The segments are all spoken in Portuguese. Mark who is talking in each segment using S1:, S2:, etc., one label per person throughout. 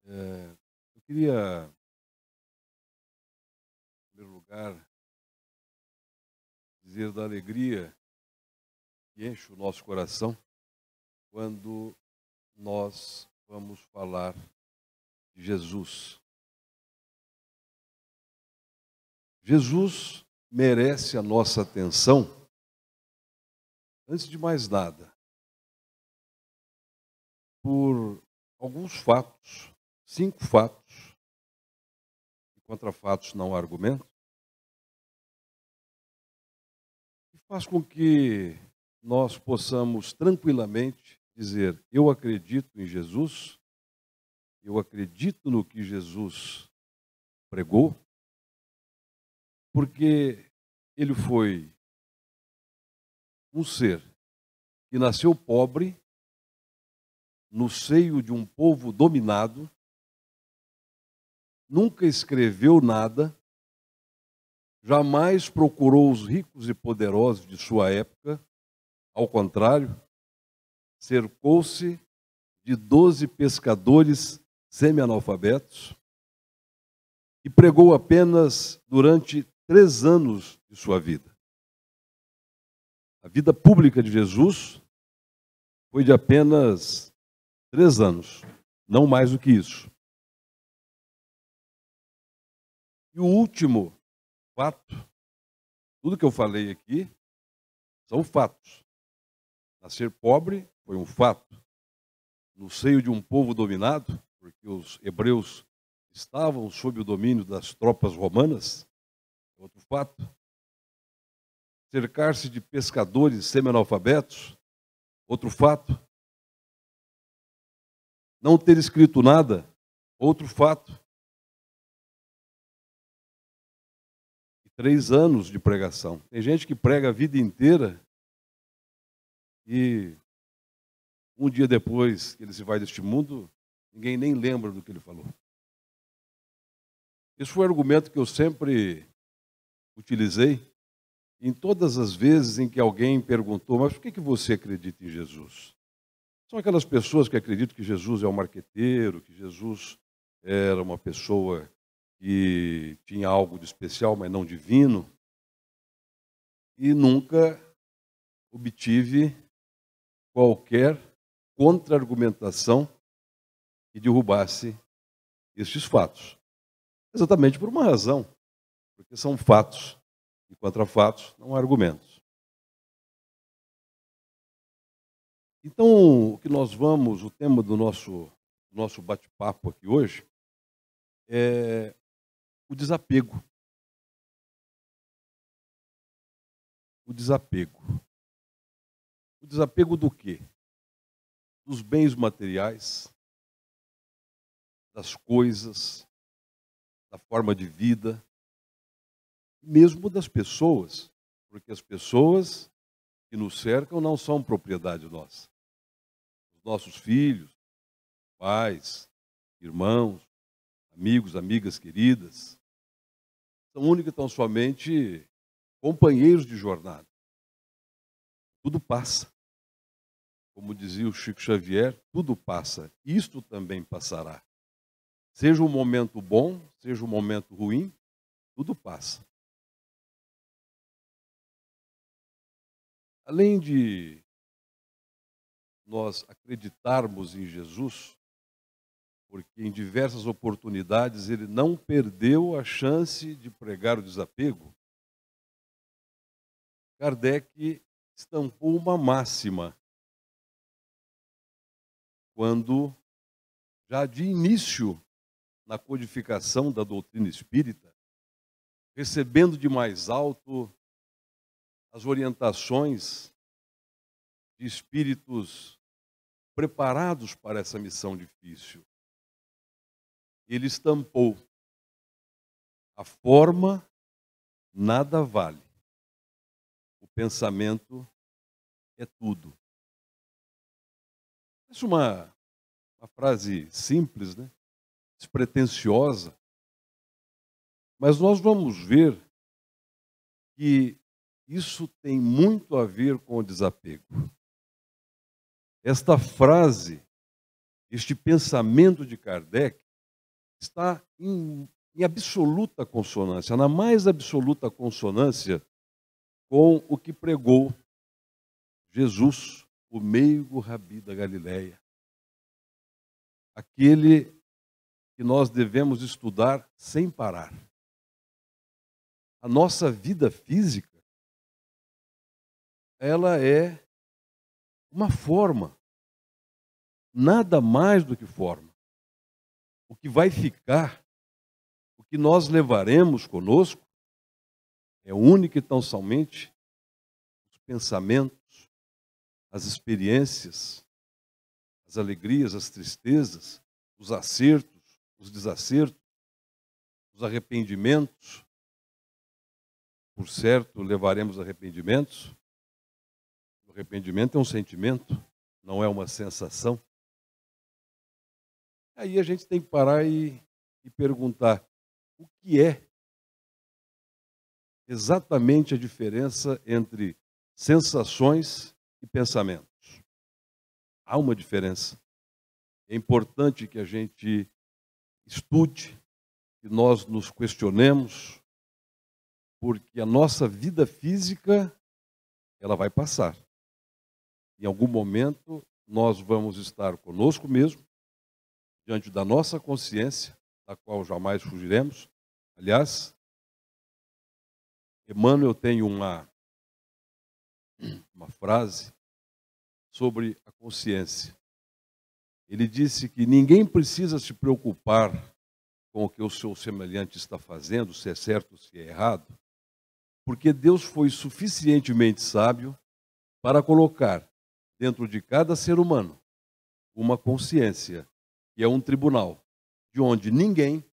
S1: Eu queria, em primeiro lugar, dizer da alegria que enche o nosso coração quando nós vamos falar de Jesus. Jesus merece a nossa atenção, antes de mais nada, por alguns fatos, 5 fatos, e contra fatos não há argumento, que faz com que nós possamos tranquilamente dizer: eu acredito em Jesus, eu acredito no que Jesus pregou, porque ele foi um ser que nasceu pobre, no seio de um povo dominado, nunca escreveu nada, jamais procurou os ricos e poderosos de sua época, ao contrário, cercou-se de 12 pescadores semi-analfabetos e pregou apenas durante 3 anos de sua vida. A vida pública de Jesus foi de apenas 3 anos, não mais do que isso. E o último fato, tudo que eu falei aqui são fatos. Nascer pobre foi um fato. No seio de um povo dominado, porque os hebreus estavam sob o domínio das tropas romanas, outro fato. Cercar-se de pescadores semi-analfabetos, outro fato. Não ter escrito nada, outro fato. E 3 anos de pregação. Tem gente que prega a vida inteira e um dia depois que ele se vai deste mundo, ninguém nem lembra do que ele falou. Esse foi o argumento que eu sempre utilizei em todas as vezes em que alguém perguntou: mas por que você acredita em Jesus? São aquelas pessoas que acreditam que Jesus é um marqueteiro, que Jesus era uma pessoa que tinha algo de especial, mas não divino. E nunca obtive qualquer contra-argumentação que derrubasse estes fatos. Exatamente por uma razão, porque são fatos e contra fatos não há argumentos. Então, o tema do nosso bate-papo aqui hoje é o desapego. O desapego. O desapego do quê? Dos bens materiais, das coisas, da forma de vida, mesmo das pessoas, porque as pessoas que nos cercam não são propriedade nossa. Os nossos filhos, pais, irmãos, amigos, amigas queridas, são únicos e tão somente companheiros de jornada. Tudo passa. Como dizia o Chico Xavier, tudo passa. Isto também passará. Seja um momento bom, seja um momento ruim, tudo passa. Além de nós acreditarmos em Jesus, porque em diversas oportunidades ele não perdeu a chance de pregar o desapego, Kardec estampou uma máxima quando, já de início na codificação da doutrina espírita, recebendo de mais alto as orientações de espíritos preparados para essa missão difícil, ele estampou: a forma nada vale, o pensamento é tudo. Essa é uma frase simples, né? Despretensiosa, mas nós vamos ver que isso tem muito a ver com o desapego. Esta frase, este pensamento de Kardec, está em absoluta consonância, na mais absoluta consonância com o que pregou Jesus, o meigo rabi da Galileia. Aquele que nós devemos estudar sem parar. A nossa vida física, ela é uma forma, nada mais do que forma. O que vai ficar, o que nós levaremos conosco, é único e tão somente os pensamentos, as experiências, as alegrias, as tristezas, os acertos, os desacertos, os arrependimentos. Por certo, levaremos arrependimentos. O arrependimento é um sentimento, não é uma sensação. Aí a gente tem que parar e perguntar o que é exatamente a diferença entre sensações e pensamentos. Há uma diferença. É importante que a gente estude, que nós nos questionemos, porque a nossa vida física, ela vai passar. Em algum momento, nós vamos estar conosco mesmo, diante da nossa consciência, da qual jamais fugiremos. Aliás, Emmanuel tem uma frase sobre a consciência. Ele disse que ninguém precisa se preocupar com o que o seu semelhante está fazendo, se é certo ou se é errado, porque Deus foi suficientemente sábio para colocar dentro de cada ser humano uma consciência, que é um tribunal, de onde ninguém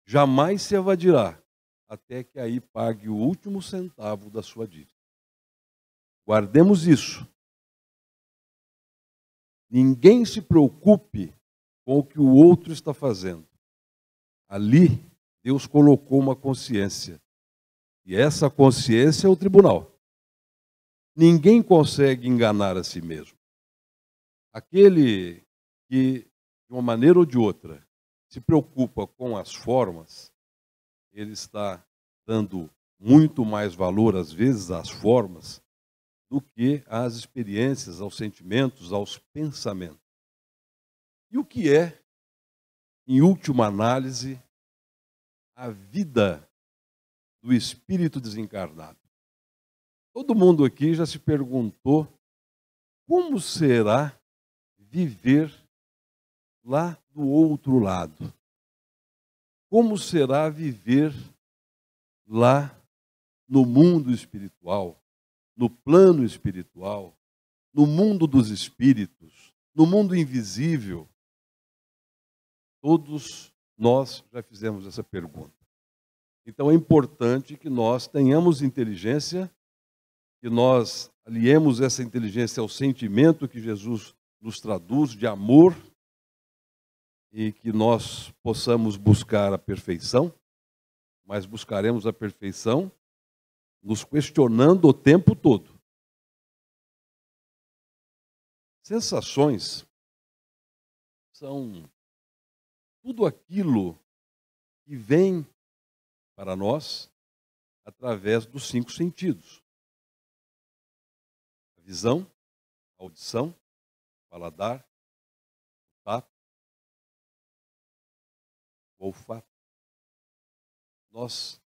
S1: jamais se evadirá, até que aí pague o último centavo da sua dívida. Guardemos isso. Ninguém se preocupe com o que o outro está fazendo. Ali, Deus colocou uma consciência. E essa consciência é o tribunal. Ninguém consegue enganar a si mesmo. Aquele que, de uma maneira ou de outra, se preocupa com as formas, ele está dando muito mais valor, às vezes, às formas, do que às experiências, aos sentimentos, aos pensamentos. E o que é, em última análise, a vida do espírito desencarnado? Todo mundo aqui já se perguntou como será viver lá do outro lado? Como será viver lá no mundo espiritual, no plano espiritual, no mundo dos espíritos, no mundo invisível? Todos nós já fizemos essa pergunta. Então é importante que nós tenhamos inteligência, que nós aliemos essa inteligência ao sentimento que Jesus nos traduz de amor e que nós possamos buscar a perfeição, mas buscaremos a perfeição nos questionando o tempo todo. Sensações são tudo aquilo que vem para nós através dos 5 sentidos: a visão, a audição, o paladar, o tato, o olfato. Nós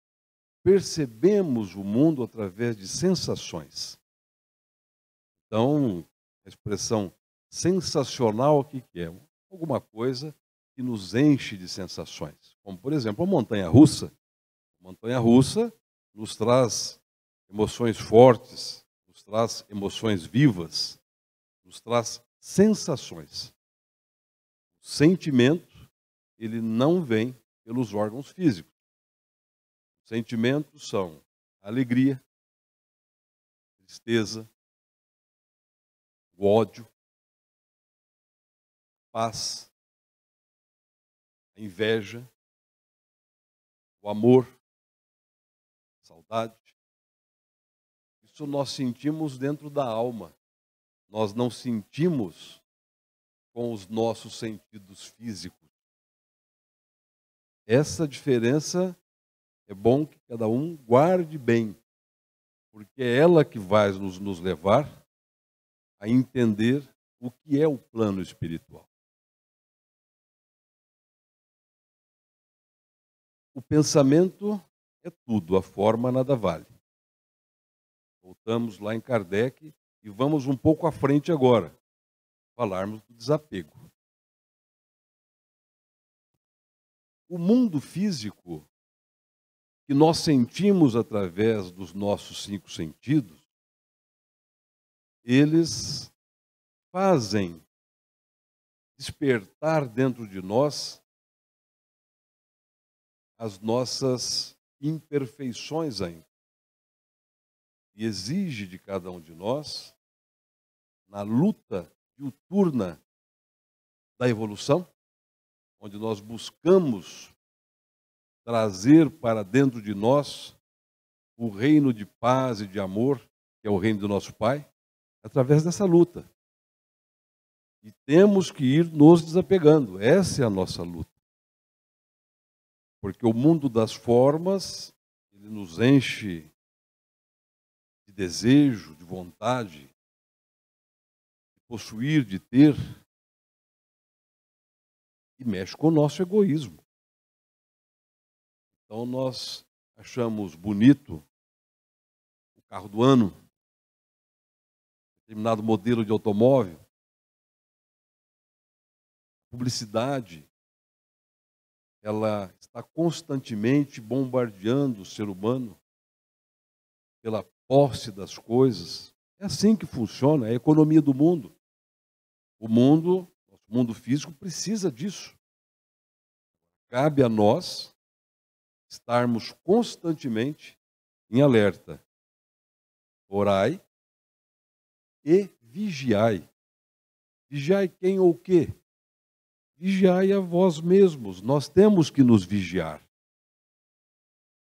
S1: percebemos o mundo através de sensações. Então, a expressão sensacional, o que é? Alguma coisa que nos enche de sensações. Como, por exemplo, a montanha-russa. A montanha-russa nos traz emoções fortes, nos traz emoções vivas, nos traz sensações. O sentimento, ele não vem pelos órgãos físicos. Os sentimentos são a alegria, a tristeza, o ódio, a paz, a inveja, o amor, a saudade. Isso nós sentimos dentro da alma. Nós não sentimos com os nossos sentidos físicos. Essa diferença é bom que cada um guarde bem, porque é ela que vai nos levar a entender o que é o plano espiritual. O pensamento é tudo, a forma nada vale. Voltamos lá em Kardec e vamos um pouco à frente agora, falarmos do desapego. O mundo físico, que nós sentimos através dos nossos 5 sentidos, eles fazem despertar dentro de nós as nossas imperfeições ainda. E exige de cada um de nós, na luta diuturna da evolução, onde nós buscamos trazer para dentro de nós o reino de paz e de amor, que é o reino do nosso Pai, através dessa luta. E temos que ir nos desapegando. Essa é a nossa luta. Porque o mundo das formas, ele nos enche de desejo, de vontade, de possuir, de ter, e mexe com o nosso egoísmo. Então nós achamos bonito o carro do ano, determinado modelo de automóvel, publicidade, ela está constantemente bombardeando o ser humano pela posse das coisas. É assim que funciona, é a economia do mundo. O mundo, nosso mundo físico, precisa disso. Cabe a nós estarmos constantemente em alerta. Orai e vigiai. Vigiai quem ou o quê? Vigiai a vós mesmos. Nós temos que nos vigiar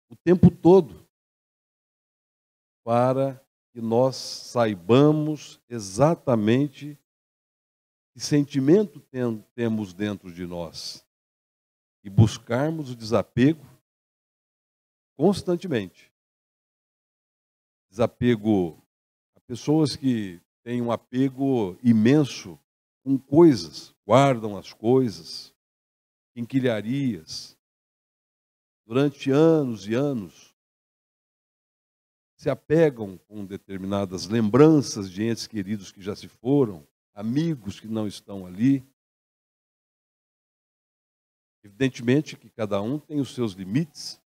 S1: o tempo todo para que nós saibamos exatamente que sentimento temos dentro de nós e buscarmos o desapego constantemente. Desapego a pessoas que têm um apego imenso com coisas, guardam as coisas, quinquilharias, durante anos e anos, se apegam com determinadas lembranças de entes queridos que já se foram, amigos que não estão ali. Evidentemente que cada um tem os seus limites,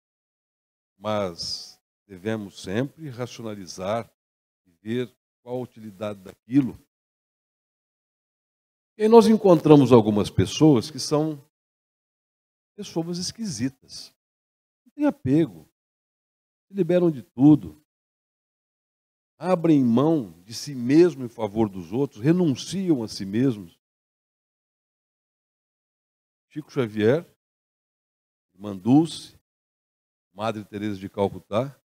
S1: mas devemos sempre racionalizar e ver qual a utilidade daquilo. E aí nós encontramos algumas pessoas que são pessoas esquisitas, não têm apego, se liberam de tudo, abrem mão de si mesmo em favor dos outros, renunciam a si mesmos. Chico Xavier, Irmã Dulce, Madre Teresa de Calcutá,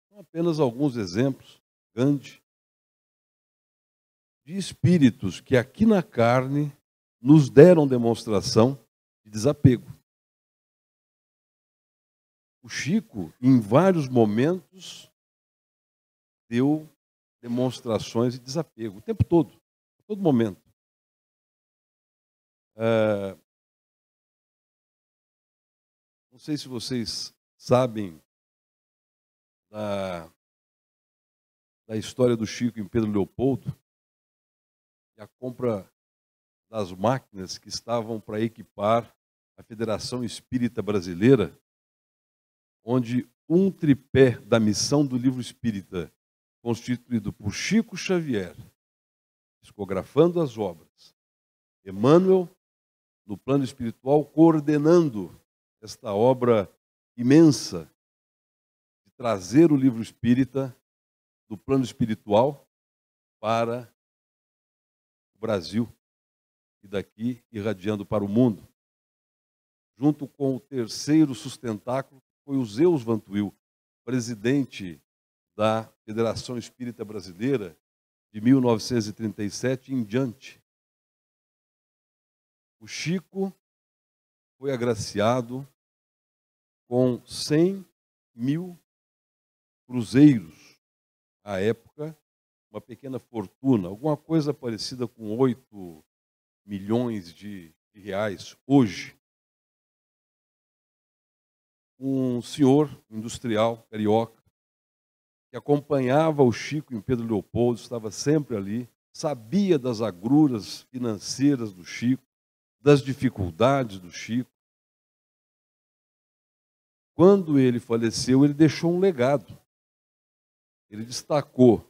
S1: são apenas alguns exemplos, Gandhi, de espíritos que aqui na carne nos deram demonstração de desapego. O Chico, em vários momentos, deu demonstrações de desapego, o tempo todo, a todo momento. Não sei se vocês sabem da história do Chico em Pedro Leopoldo, e a compra das máquinas que estavam para equipar a Federação Espírita Brasileira, onde um tripé da missão do livro espírita, constituído por Chico Xavier, psicografando as obras, Emmanuel, no plano espiritual, coordenando esta obra imensa de trazer o livro espírita do plano espiritual para o Brasil e daqui irradiando para o mundo. Junto com o terceiro sustentáculo, foi o Zeus Vantuil, presidente da Federação Espírita Brasileira de 1937 em diante. O Chico foi agraciado com 100 mil cruzeiros. À época, uma pequena fortuna, alguma coisa parecida com 8 milhões de reais hoje. Um senhor industrial carioca que acompanhava o Chico em Pedro Leopoldo, estava sempre ali, sabia das agruras financeiras do Chico, das dificuldades do Chico. Quando ele faleceu, ele deixou um legado. Ele destacou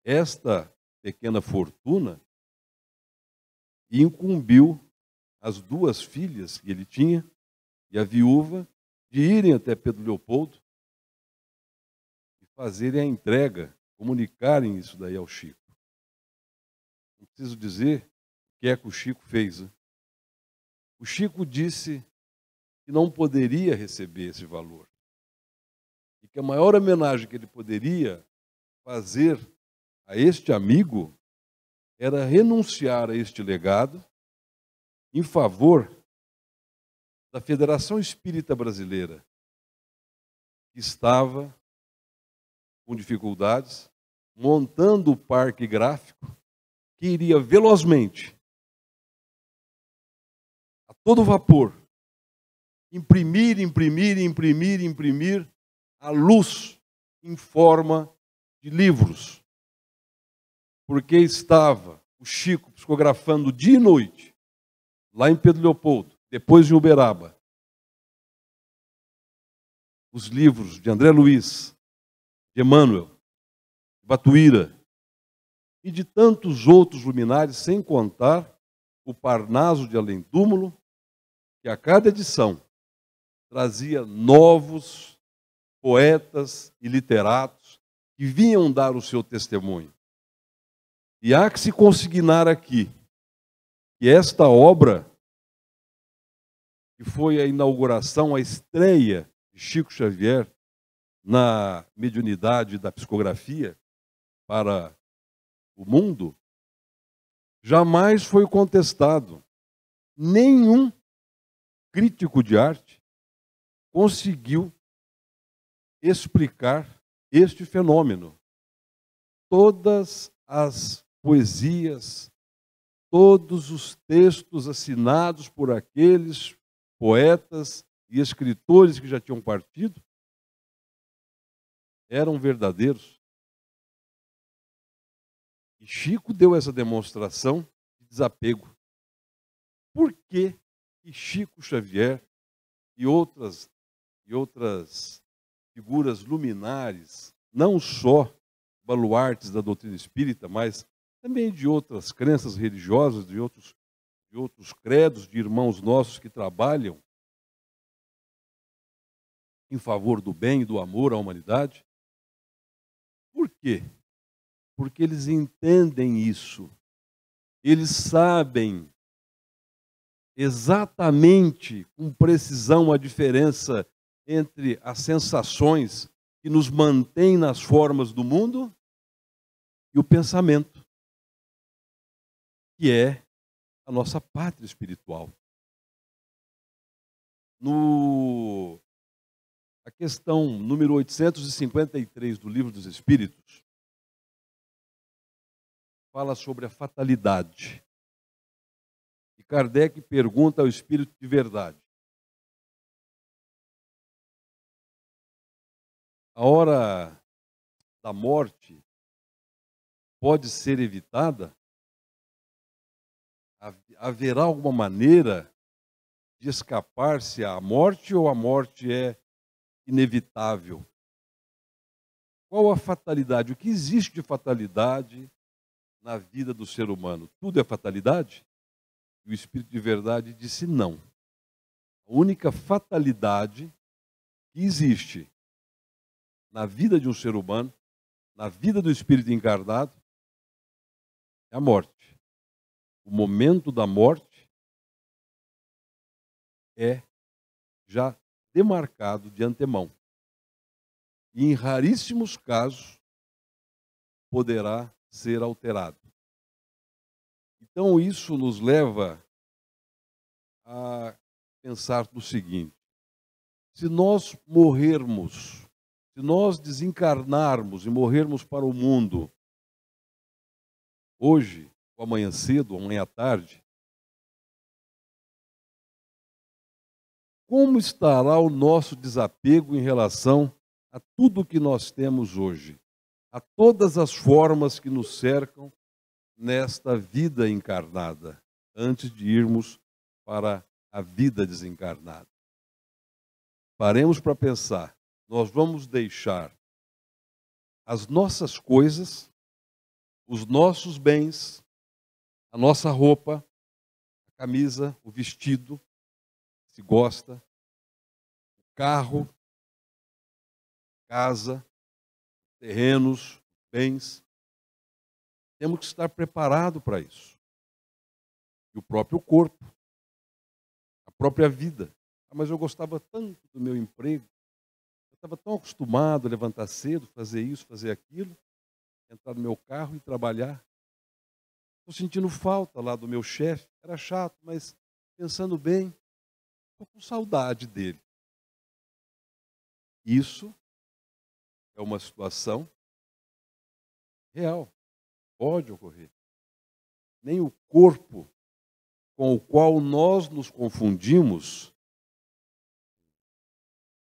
S1: esta pequena fortuna e incumbiu as 2 filhas que ele tinha e a viúva de irem até Pedro Leopoldo e fazerem a entrega, comunicarem isso daí ao Chico. Não preciso dizer o que é que o Chico fez, né? O Chico disse que não poderia receber esse valor e que a maior homenagem que ele poderia fazer a este amigo era renunciar a este legado em favor da Federação Espírita Brasileira, que estava com dificuldades, montando o parque gráfico, que iria velozmente, a todo vapor, imprimir a luz em forma de livros. Porque estava o Chico psicografando dia e noite, lá em Pedro Leopoldo, depois em Uberaba, os livros de André Luiz, de Emmanuel, de Batuíra e de tantos outros luminares, sem contar o Parnaso de Além Túmulo, que a cada edição trazia novos poetas e literatos que vinham dar o seu testemunho. E há que se consignar aqui que esta obra, que foi a inauguração, a estreia de Chico Xavier na mediunidade da psicografia para o mundo, jamais foi contestado. Nenhum crítico de arte conseguiu explicar este fenômeno. Todas as poesias, todos os textos assinados por aqueles poetas e escritores que já tinham partido eram verdadeiros. E Chico deu essa demonstração de desapego. Por que Chico Xavier e outras figuras luminares, não só baluartes da doutrina espírita, mas também de outras crenças religiosas, de outros credos, de irmãos nossos que trabalham em favor do bem e do amor à humanidade? Por quê? Porque eles entendem isso. Eles sabem exatamente, com precisão, a diferença entre as sensações que nos mantêm nas formas do mundo e o pensamento, que é a nossa pátria espiritual. A questão número 853 do Livro dos Espíritos fala sobre a fatalidade. E Kardec pergunta ao Espírito de verdade: a hora da morte pode ser evitada? Haverá alguma maneira de escapar-se à morte ou a morte é inevitável? Qual a fatalidade? O que existe de fatalidade na vida do ser humano? Tudo é fatalidade? E o Espírito de verdade disse não. A única fatalidade que existe na vida de um ser humano, na vida do espírito encarnado, é a morte. O momento da morte é já demarcado de antemão. E em raríssimos casos poderá ser alterado. Então isso nos leva a pensar no seguinte: Se nós morrermos, se nós desencarnarmos e morrermos para o mundo, hoje, ou amanhã cedo, ou amanhã à tarde, como estará o nosso desapego em relação a tudo que nós temos hoje, a todas as formas que nos cercam nesta vida encarnada, antes de irmos para a vida desencarnada? Paremos para pensar. Nós vamos deixar as nossas coisas, os nossos bens, a nossa roupa, a camisa, o vestido, se gosta, o carro, casa, terrenos, bens. Temos que estar preparados para isso. E o próprio corpo, a própria vida. Ah, mas eu gostava tanto do meu emprego, eu estava tão acostumado a levantar cedo, fazer isso, fazer aquilo, entrar no meu carro e trabalhar. Estou sentindo falta lá do meu chefe, era chato, mas pensando bem, estou com saudade dele. Isso é uma situação real, pode ocorrer. Nem o corpo com o qual nós nos confundimos,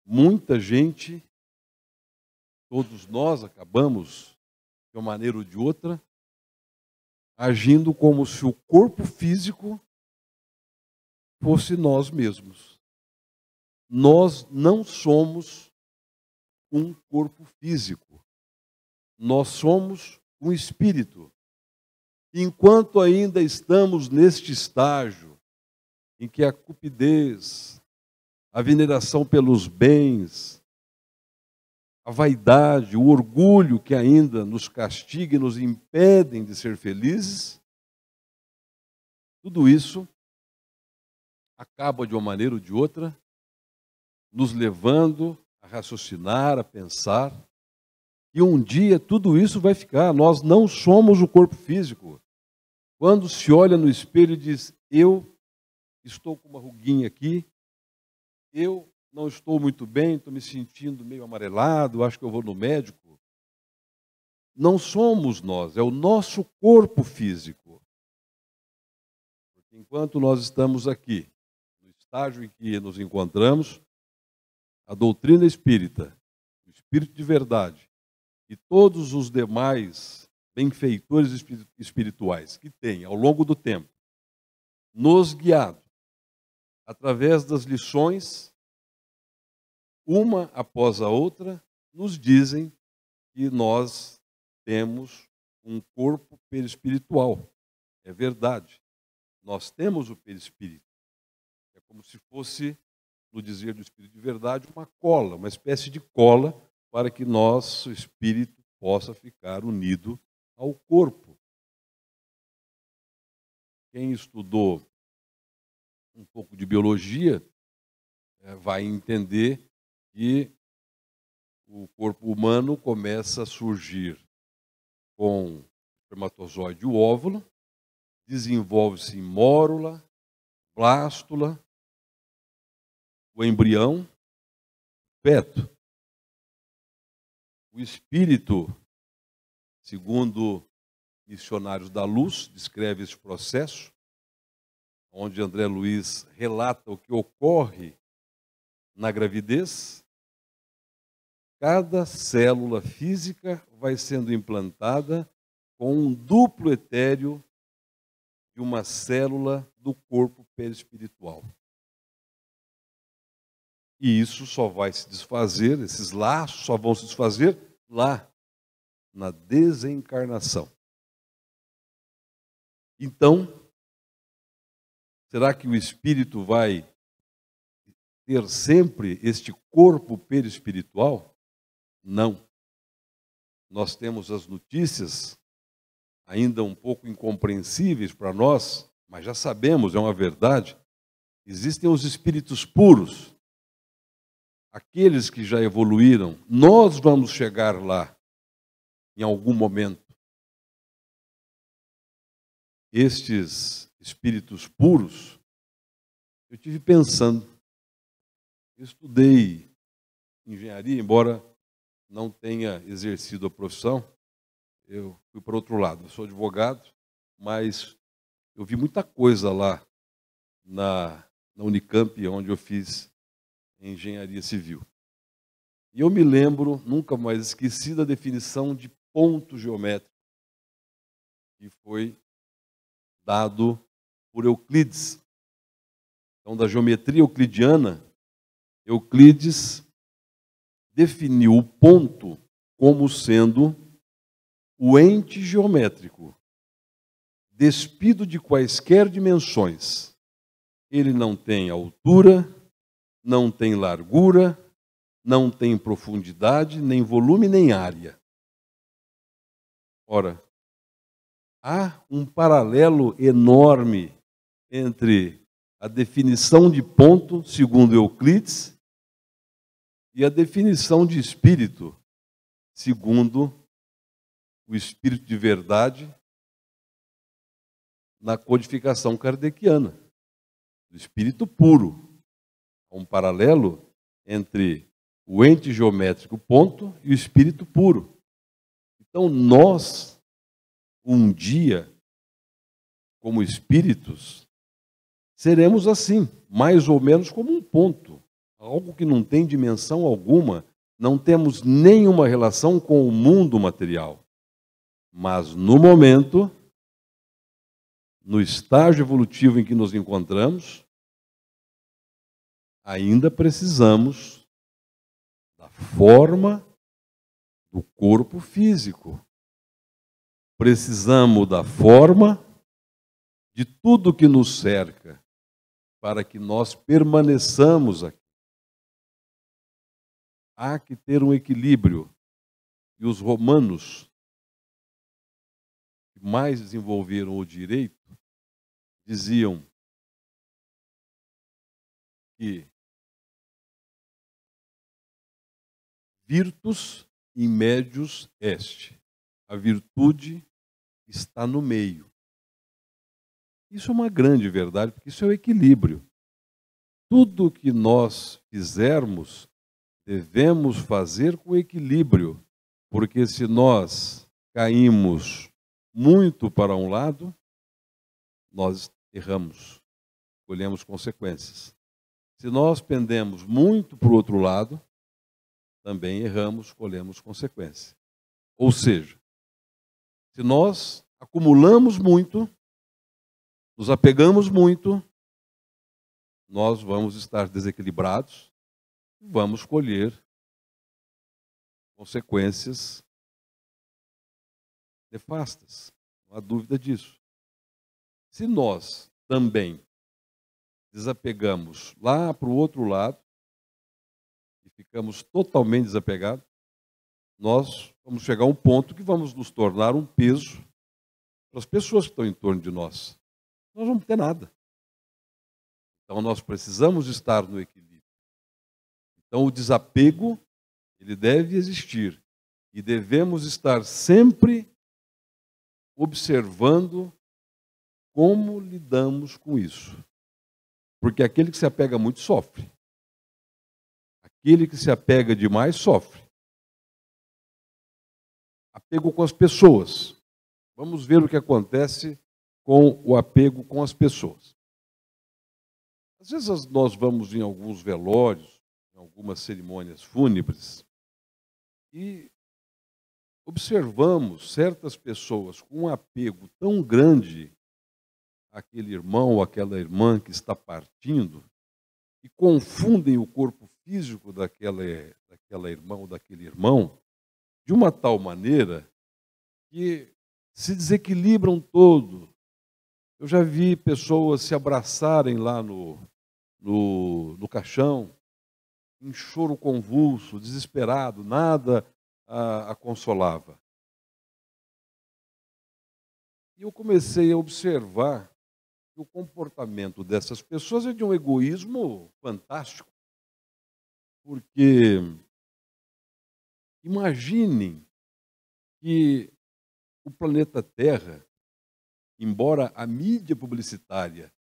S1: muita gente, todos nós acabamos, de uma maneira ou de outra, agindo como se o corpo físico fosse nós mesmos. Nós não somos um corpo físico. Nós somos um espírito. Enquanto ainda estamos neste estágio em que a cupidez, a veneração pelos bens, a vaidade, o orgulho que ainda nos castiga e nos impedem de ser felizes, tudo isso acaba de uma maneira ou de outra nos levando a raciocinar, a pensar, e um dia tudo isso vai ficar. Nós não somos o corpo físico. Quando se olha no espelho e diz, eu estou com uma ruguinha aqui, eu não estou muito bem, estou me sentindo meio amarelado, acho que eu vou no médico. Não somos nós, é o nosso corpo físico. Porque enquanto nós estamos aqui, no estágio em que nos encontramos, a doutrina espírita, o espírito de verdade e todos os demais benfeitores espirituais que têm, ao longo do tempo, nos guiado através das lições, uma após a outra, nos dizem que nós temos um corpo perispiritual. É verdade. Nós temos o perispírito. É como se fosse, no dizer do espírito de verdade, uma cola, uma espécie de cola para que nosso espírito possa ficar unido ao corpo. Quem estudou um pouco de biologia vai entender que o corpo humano começa a surgir com o espermatozoide e o óvulo, desenvolve-se em mórula, blástula, o embrião, feto. O espírito, segundo Missionários da Luz, descreve esse processo, onde André Luiz relata o que ocorre na gravidez. Cada célula física vai sendo implantada com um duplo etéreo de uma célula do corpo perispiritual. E isso só vai se desfazer, esses laços só vão se desfazer lá, na desencarnação. Então, será que o espírito vai ter sempre este corpo perispiritual? Não. Nós temos as notícias ainda um pouco incompreensíveis para nós, mas já sabemos, é uma verdade. Existem os espíritos puros, aqueles que já evoluíram. Nós vamos chegar lá em algum momento. Estes espíritos puros, eu tive pensando, Eu estudei engenharia, embora não tenha exercido a profissão, eu fui para outro lado. Eu sou advogado, mas eu vi muita coisa lá na Unicamp, onde eu fiz engenharia civil. E eu me lembro, nunca mais esqueci, da definição de ponto geométrico que foi dado por Euclides. Então, da geometria euclidiana, Euclides definiu o ponto como sendo o ente geométrico, despido de quaisquer dimensões. Ele não tem altura, não tem largura, não tem profundidade, nem volume, nem área. Ora, há um paralelo enorme entre a definição de ponto, segundo Euclides, e a definição de espírito, segundo o espírito de verdade, na codificação kardeciana, do espírito puro. Há um paralelo entre o ente geométrico ponto e o espírito puro. Então, nós, um dia, como espíritos, seremos assim, mais ou menos como um ponto, algo que não tem dimensão alguma, não temos nenhuma relação com o mundo material. Mas, no momento, no estágio evolutivo em que nos encontramos, ainda precisamos da forma do corpo físico. Precisamos da forma de tudo que nos cerca para que nós permaneçamos aqui. Há que ter um equilíbrio. E os romanos, que mais desenvolveram o direito, diziam que virtus in medius est. A virtude está no meio. Isso é uma grande verdade, porque isso é o equilíbrio. Tudo que nós fizermos, devemos fazer com equilíbrio, porque se nós caímos muito para um lado, nós erramos, colhemos consequências. Se nós pendemos muito para o outro lado, também erramos, colhemos consequências. Ou seja, se nós acumulamos muito, nos apegamos muito, nós vamos estar desequilibrados e vamos colher consequências nefastas. Não há dúvida disso. Se nós também desapegamos lá para o outro lado e ficamos totalmente desapegados, nós vamos chegar a um ponto que vamos nos tornar um peso para as pessoas que estão em torno de nós. Nós não vamos ter nada. Então, nós precisamos estar no equilíbrio. Então, o desapego, ele deve existir. E devemos estar sempre observando como lidamos com isso. Porque aquele que se apega muito sofre. Aquele que se apega demais sofre. Apego com as pessoas. Vamos ver o que acontece com o apego com as pessoas. Às vezes nós vamos em alguns velórios, em algumas cerimônias fúnebres, e observamos certas pessoas com um apego tão grande àquele irmão ou àquela irmã que está partindo, e confundem o corpo físico daquela irmã ou daquele irmão, de uma tal maneira que se desequilibram todo. Eu já vi pessoas se abraçarem lá no caixão, em choro convulso, desesperado, nada a consolava. E eu comecei a observar que o comportamento dessas pessoas é de um egoísmo fantástico. Porque imaginem que o planeta Terra, embora a mídia publicitária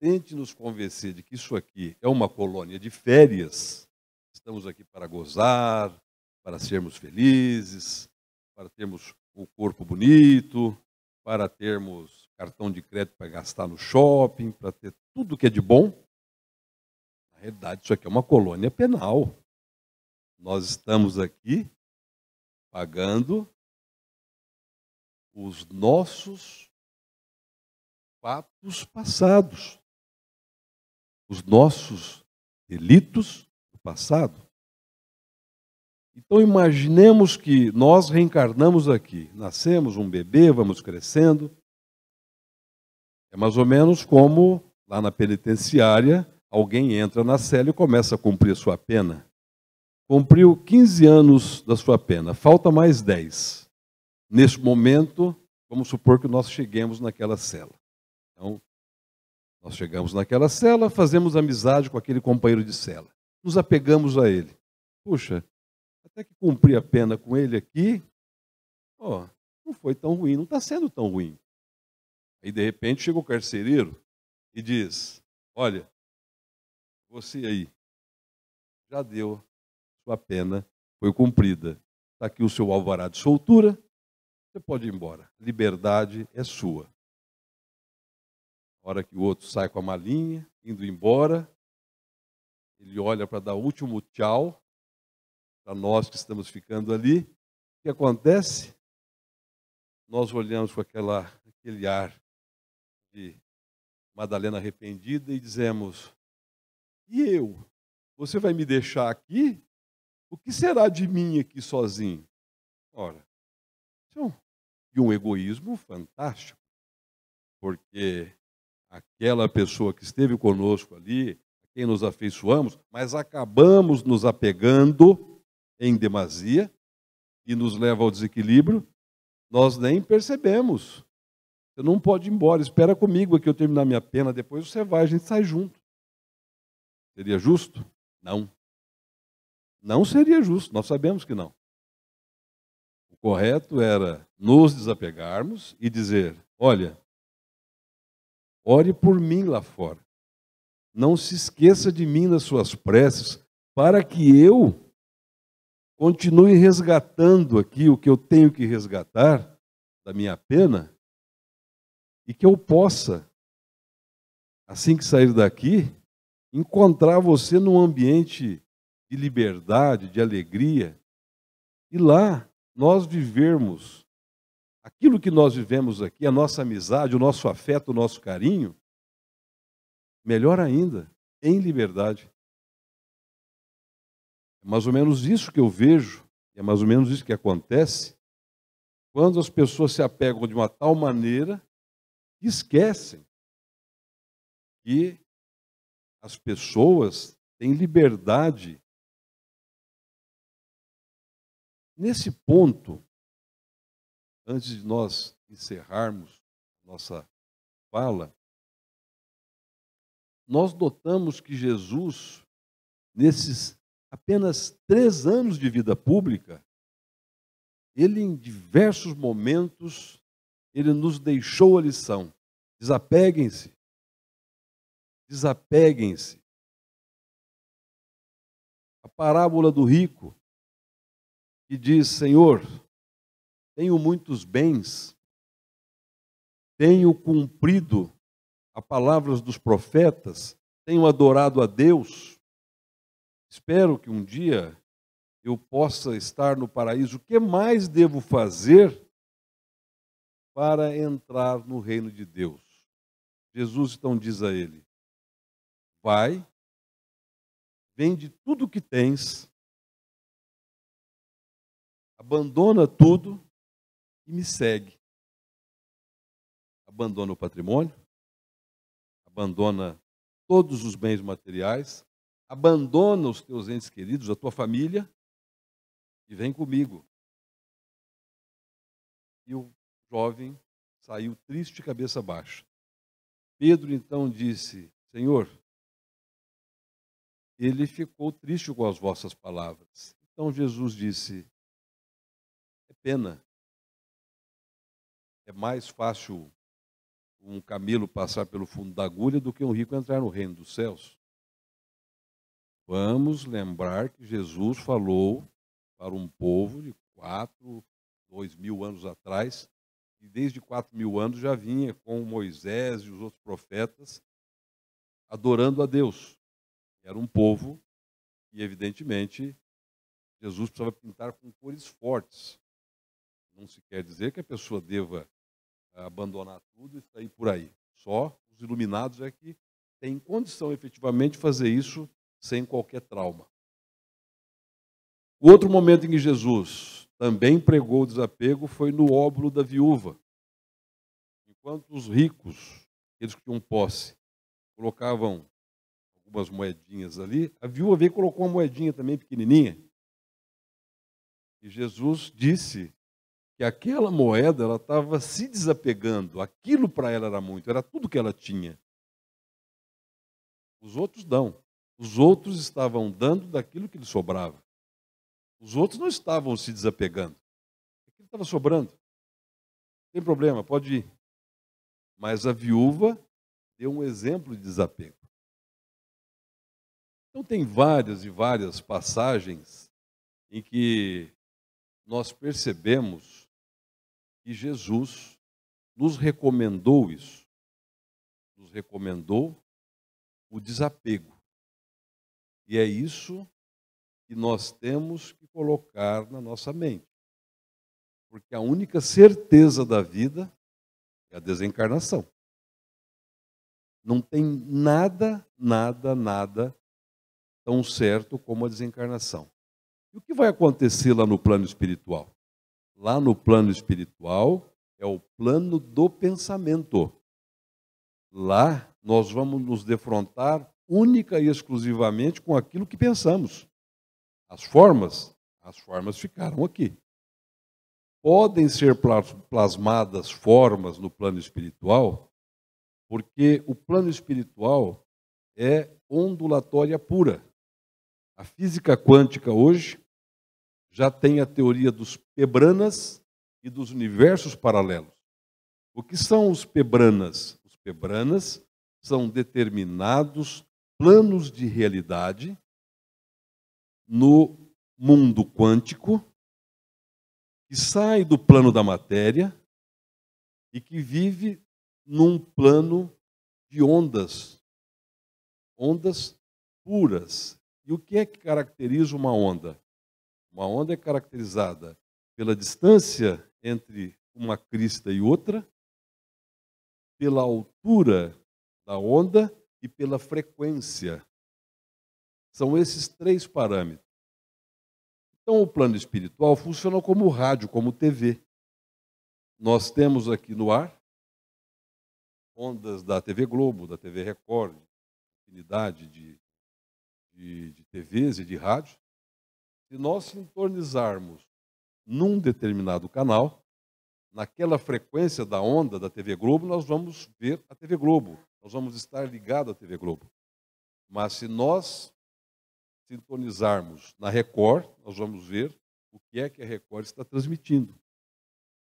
S1: tente nos convencer de que isso aqui é uma colônia de férias, estamos aqui para gozar, para sermos felizes, para termos um corpo bonito, para termos cartão de crédito para gastar no shopping, para ter tudo que é de bom. Na realidade, isso aqui é uma colônia penal. Nós estamos aqui pagando os nossos fatos passados, os nossos delitos do passado. Então imaginemos que nós reencarnamos aqui, nascemos um bebê, vamos crescendo. É mais ou menos como lá na penitenciária, alguém entra na cela e começa a cumprir sua pena. Cumpriu 15 anos da sua pena, falta mais 10. Nesse momento, vamos supor que nós cheguemos naquela cela. Então, nós chegamos naquela cela, fazemos amizade com aquele companheiro de cela. Nos apegamos a ele. Puxa, até que cumpri a pena com ele aqui, não foi tão ruim, não está sendo tão ruim. Aí, de repente, chega o carcereiro e diz, olha, você aí, já deu sua pena, foi cumprida. Está aqui o seu alvará de soltura, você pode ir embora. Liberdade é sua. A hora que o outro sai com a malinha, indo embora, ele olha para dar o último tchau para nós que estamos ficando ali. O que acontece? Nós olhamos com aquele ar de Madalena arrependida e dizemos, e eu? Você vai me deixar aqui? O que será de mim aqui sozinho? Ora, isso é um egoísmo fantástico, porque aquela pessoa que esteve conosco ali, a quem nos afeiçoamos, mas acabamos nos apegando em demasia e nos leva ao desequilíbrio, nós nem percebemos. Você não pode ir embora, espera comigo aqui eu terminar minha pena, depois você vai, a gente sai junto. Seria justo? Não. Não seria justo, nós sabemos que não. O correto era nos desapegarmos e dizer, olha, ore por mim lá fora. Não se esqueça de mim nas suas preces, para que eu continue resgatando aqui o que eu tenho que resgatar da minha pena e que eu possa, assim que sair daqui, encontrar você num ambiente de liberdade, de alegria, e lá nós vivermos aquilo que nós vivemos aqui, a nossa amizade, o nosso afeto, o nosso carinho, melhor ainda, em liberdade. É mais ou menos isso que eu vejo, é mais ou menos isso que acontece quando as pessoas se apegam de uma tal maneira que esquecem que as pessoas têm liberdade. Nesse ponto, antes de nós encerrarmos nossa fala, nós notamos que Jesus, nesses apenas 3 anos de vida pública, ele em diversos momentos, ele nos deixou a lição. Desapeguem-se. Desapeguem-se. A parábola do rico, que diz, Senhor, tenho muitos bens, tenho cumprido as palavras dos profetas, tenho adorado a Deus, espero que um dia eu possa estar no paraíso. O que mais devo fazer para entrar no reino de Deus? Jesus então diz a ele, vai, vende tudo o que tens, abandona tudo e me segue. Abandona o patrimônio, abandona todos os bens materiais, abandona os teus entes queridos, a tua família, e vem comigo. E o jovem saiu triste, cabeça baixa. Pedro então disse, Senhor, ele ficou triste com as vossas palavras. Então Jesus disse, é pena. É mais fácil um camelo passar pelo fundo da agulha do que um rico entrar no reino dos céus. Vamos lembrar que Jesus falou para um povo de 2.000 anos atrás, e desde 4.000 anos já vinha com Moisés e os outros profetas adorando a Deus. Era um povo e, evidentemente, Jesus precisava pintar com cores fortes. Não se quer dizer que a pessoa deva abandonar tudo e sair por aí. Só os iluminados é que têm condição, efetivamente, de fazer isso sem qualquer trauma. O outro momento em que Jesus também pregou o desapego foi no óbolo da viúva. Enquanto os ricos, aqueles que tinham posse, colocavam algumas moedinhas ali, a viúva veio e colocou uma moedinha também pequenininha. E Jesus disse que aquela moeda ela estava se desapegando. Aquilo para ela era muito, era tudo que ela tinha. Os outros não. Os outros estavam dando daquilo que lhe sobrava. Os outros não estavam se desapegando. Aquilo estava sobrando. Não tem problema, pode ir. Mas a viúva deu um exemplo de desapego. Então tem várias e várias passagens em que nós percebemos que Jesus nos recomendou isso. Nos recomendou o desapego. E é isso que nós temos que colocar na nossa mente. Porque a única certeza da vida é a desencarnação. Não tem nada tão certo como a desencarnação. E o que vai acontecer lá no plano espiritual? Lá no plano espiritual é o plano do pensamento. Lá nós vamos nos defrontar única e exclusivamente com aquilo que pensamos. As formas ficaram aqui. Podem ser plasmadas formas no plano espiritual, porque o plano espiritual é ondulatória pura. A física quântica hoje já tem a teoria dos pebranas e dos universos paralelos. O que são os pebranas? Os pebranas são determinados planos de realidade no mundo quântico que sai do plano da matéria e que vive num plano de ondas puras. E o que é que caracteriza uma onda? Uma onda é caracterizada pela distância entre uma crista e outra, pela altura da onda e pela frequência. São esses três parâmetros. Então, o plano espiritual funciona como rádio, como TV. Nós temos aqui no ar ondas da TV Globo, da TV Record, infinidade de TVs e de rádios. Se nós sintonizarmos num determinado canal, naquela frequência da onda da TV Globo, nós vamos ver a TV Globo. Nós vamos estar ligados à TV Globo. Mas se nós sintonizarmos na Record, nós vamos ver o que é que a Record está transmitindo.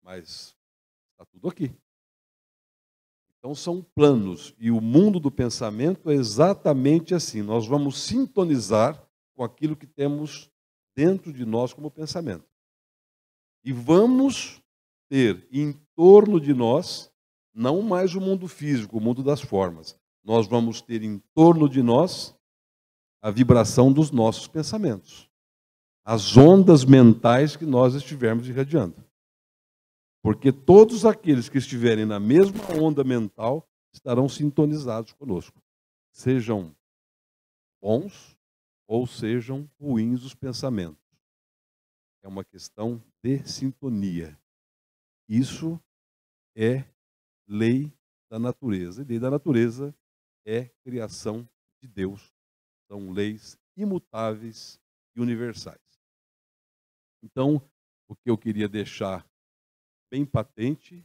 S1: Mas está tudo aqui. Então são planos, e o mundo do pensamento é exatamente assim. Nós vamos sintonizar com aquilo que temos dentro de nós como pensamento. E vamos ter em torno de nós, não mais o mundo físico, o mundo das formas. Nós vamos ter em torno de nós a vibração dos nossos pensamentos. As ondas mentais que nós estivermos irradiando. Porque todos aqueles que estiverem na mesma onda mental estarão sintonizados conosco. Sejam bons ou sejam ruins os pensamentos. É uma questão de sintonia. Isso é lei da natureza. E lei da natureza é criação de Deus. São leis imutáveis e universais. Então, o que eu queria deixar bem patente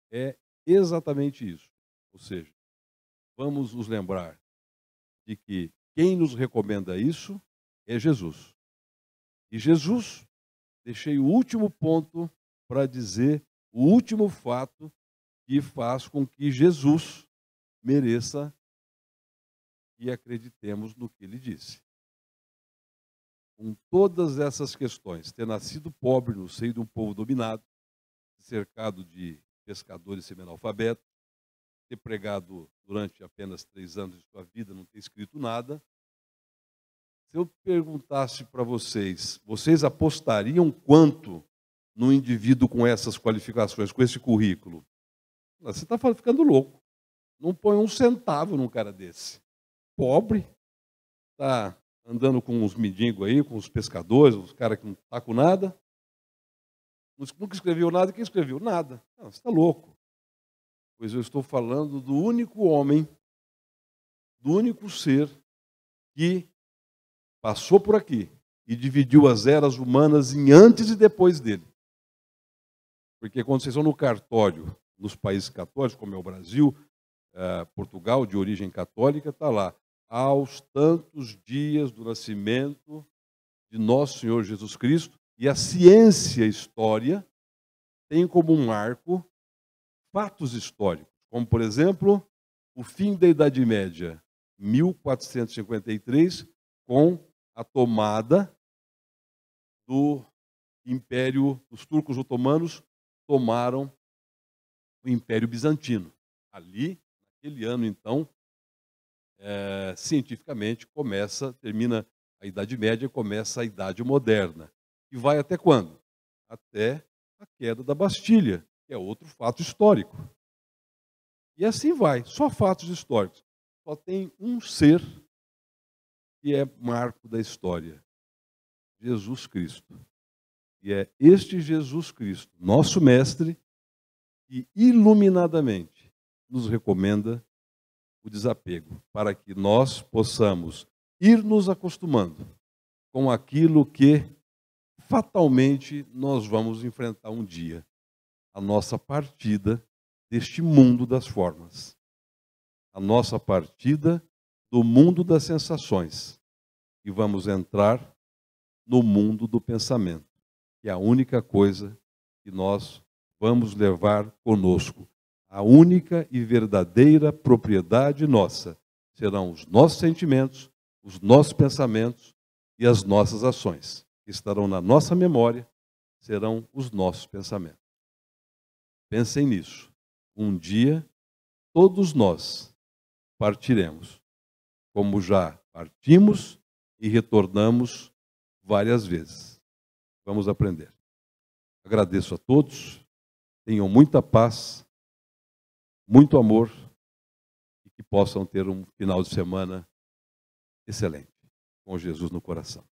S1: é exatamente isso. Ou seja, vamos nos lembrar de que quem nos recomenda isso é Jesus. E Jesus, deixei o último ponto para dizer o último fato que faz com que Jesus mereça que acreditemos no que ele disse. Com todas essas questões, ter nascido pobre no seio de um povo dominado, cercado de pescadores semi-analfabetos, ter pregado durante apenas 3 anos de sua vida, não ter escrito nada. Se eu perguntasse para vocês, vocês apostariam quanto num indivíduo com essas qualificações, com esse currículo? Você está ficando louco. Não põe um centavo num cara desse. Pobre, está andando com uns mendigos aí, com os pescadores, os caras que não estão com nada. Nunca escreveu nada, quem escreveu? Nada. Não, você está louco. Pois eu estou falando do único homem, do único ser que passou por aqui e dividiu as eras humanas em antes e depois dele. Porque quando vocês vão no cartório, nos países católicos, como é o Brasil, Portugal, de origem católica, está lá. Aos tantos dias do nascimento de nosso Senhor Jesus Cristo, e a ciência e a história tem como um marco fatos históricos, como, por exemplo, o fim da Idade Média, 1453, com a tomada do Império, os turcos otomanos tomaram o Império Bizantino. Ali, naquele ano, então, cientificamente, termina a Idade Média e começa a Idade Moderna. E vai até quando? Até a queda da Bastilha, que é outro fato histórico. E assim vai, só fatos históricos. Só tem um ser que é marco da história, Jesus Cristo. E é este Jesus Cristo, nosso mestre, que iluminadamente nos recomenda o desapego, para que nós possamos ir nos acostumando com aquilo que fatalmente nós vamos enfrentar um dia, a nossa partida deste mundo das formas, a nossa partida do mundo das sensações, e vamos entrar no mundo do pensamento, que é a única coisa que nós vamos levar conosco. A única e verdadeira propriedade nossa serão os nossos sentimentos, os nossos pensamentos e as nossas ações, que estarão na nossa memória, serão os nossos pensamentos. Pensem nisso. Um dia, todos nós partiremos, como já partimos e retornamos várias vezes. Vamos aprender. Agradeço a todos, tenham muita paz, muito amor e que possam ter um final de semana excelente, com Jesus no coração.